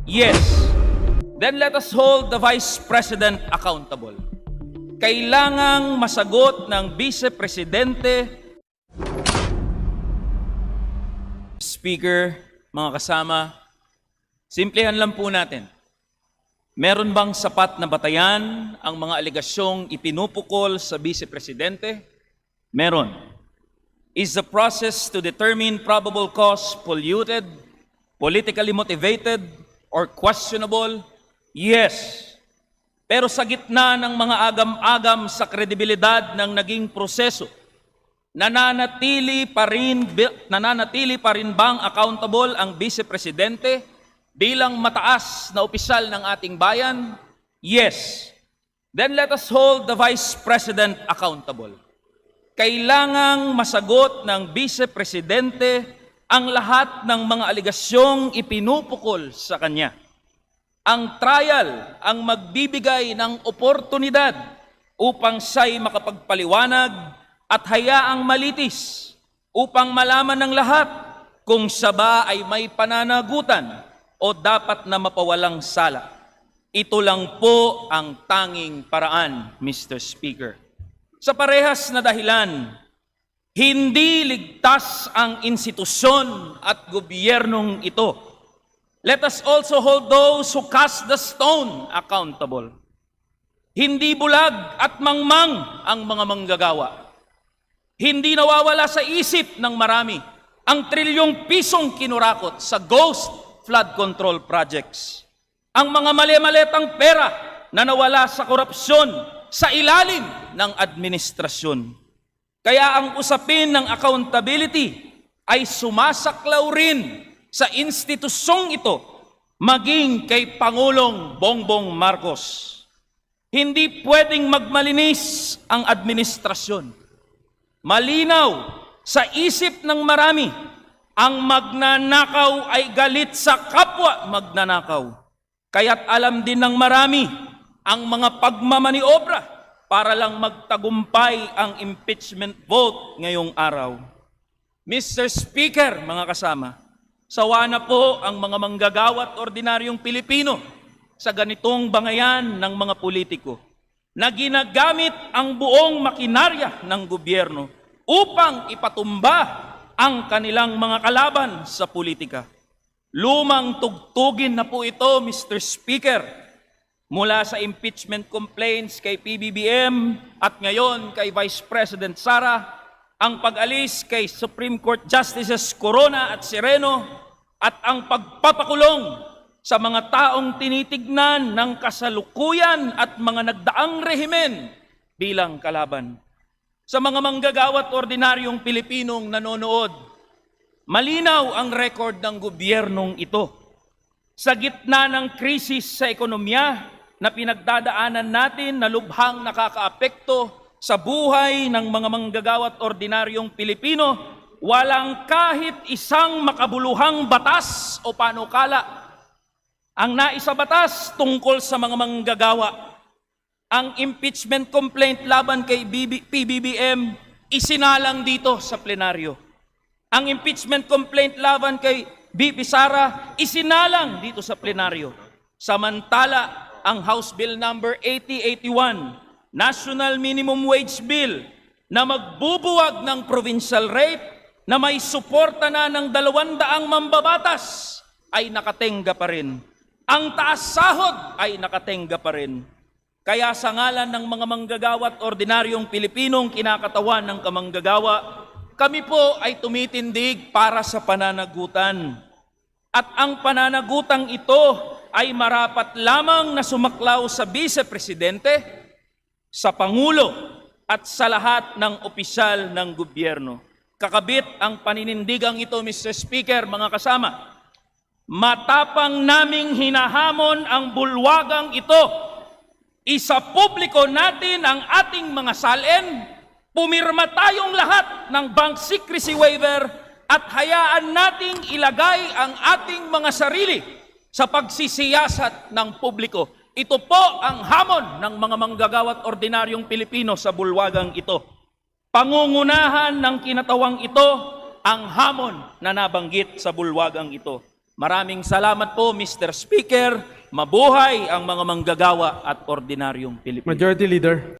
Yes. Then let us hold the Vice President accountable. Kailangang masagot ng Vice Presidente. Speaker, mga kasama, simplihan lang po natin. Meron bang sapat na batayan ang mga aligasyong ipinupukol sa Vice Presidente? Meron. Is the process to determine probable cause polluted, politically motivated, or questionable? Yes. Pero sa gitna ng mga agam-agam sa kredibilidad ng naging proseso, nananatili pa rin bang accountable ang Vice Presidente bilang mataas na opisyal ng ating bayan? Yes. Then let us hold the Vice President accountable. Kailangang masagot ng Vice Presidente ang lahat ng mga aligasyong ipinupukol sa kanya. Ang trial ang magbibigay ng oportunidad upang siya'y makapagpaliwanag at hayaang malitis upang malaman ng lahat kung siya ba ay may pananagutan o dapat na mapawalang sala. Ito lang po ang tanging paraan, Mr. Speaker. Sa parehas na dahilan, hindi ligtas ang institusyon at gobyernong ito. Let us also hold those who cast the stone accountable. Hindi bulag at mangmang ang mga manggagawa. Hindi nawawala sa isip ng marami ang trilyong pisong kinurakot sa ghost flood control projects. Ang mga mali-maletang pera na nawala sa korupsyon sa ilalim ng administrasyon. Kaya ang usapin ng accountability ay sumasaklaw rin sa institusyong ito, maging kay Pangulong Bongbong Marcos. Hindi pwedeng magmalinis ang administrasyon. Malinaw sa isip ng marami, ang magnanakaw ay galit sa kapwa magnanakaw. Kaya't alam din ng marami ang mga pagmamaniobra para lang magtagumpay ang impeachment vote ngayong araw. Mr. Speaker, mga kasama, sawa na po ang mga manggagawa at ordinaryong Pilipino sa ganitong bangayan ng mga politiko na ginagamit ang buong makinarya ng gobyerno upang ipatumba ang kanilang mga kalaban sa politika. Lumang tugtugin na po ito, Mr. Speaker, mula sa impeachment complaints kay PBBM at ngayon kay Vice President Sara, ang pag-alis kay Supreme Court Justices Corona at Sereno, at ang pagpapakulong sa mga taong tinitignan ng kasalukuyan at mga nagdaang rehimen bilang kalaban. Sa mga manggagawa at ordinaryong Pilipinong nanonood, malinaw ang record ng gobyernong ito. Sa gitna ng krisis sa ekonomiya na pinagdadaanan natin na lubhang nakakaapekto sa buhay ng mga manggagawa at ordinaryong Pilipino, walang kahit isang makabuluhang batas o panukala ang naisabatas tungkol sa mga manggagawa. Ang impeachment complaint laban kay PBBM isinalang dito sa plenaryo. Ang impeachment complaint laban kay VP Sara isinalang dito sa plenaryo. Samantala, ang House Bill number 8081, National Minimum Wage Bill, na magbubuwag ng provincial rate na may suporta na ng 200 mambabatas ay nakatenga pa rin. Ang taas sahod ay nakatenga pa rin. Kaya sa ngalan ng mga manggagawa at ordinaryong Pilipinong kinakatawan ng kamanggagawa, kami po ay tumitindig para sa pananagutan. At ang pananagutang ito ay marapat lamang na sumaklaw sa Vice Presidente, sa Pangulo, at sa lahat ng opisyal ng gobyerno. Kakabit ang paninindigang ito, Mr. Speaker, mga kasama. Matapang naming hinahamon ang bulwagang ito. Isa publiko natin ang ating mga salin, pumirma tayong lahat ng bank secrecy waiver at hayaan nating ilagay ang ating mga sarili sa pagsisiyasat ng publiko. Ito po ang hamon ng mga manggagawa at ordinaryong Pilipino sa bulwagang ito. Pangungunahan ng kinatawang ito ang hamon na nabanggit sa bulwagang ito. Maraming salamat po, Mr. Speaker. Mabuhay ang mga manggagawa at ordinaryong Pilipino. Majority Leader.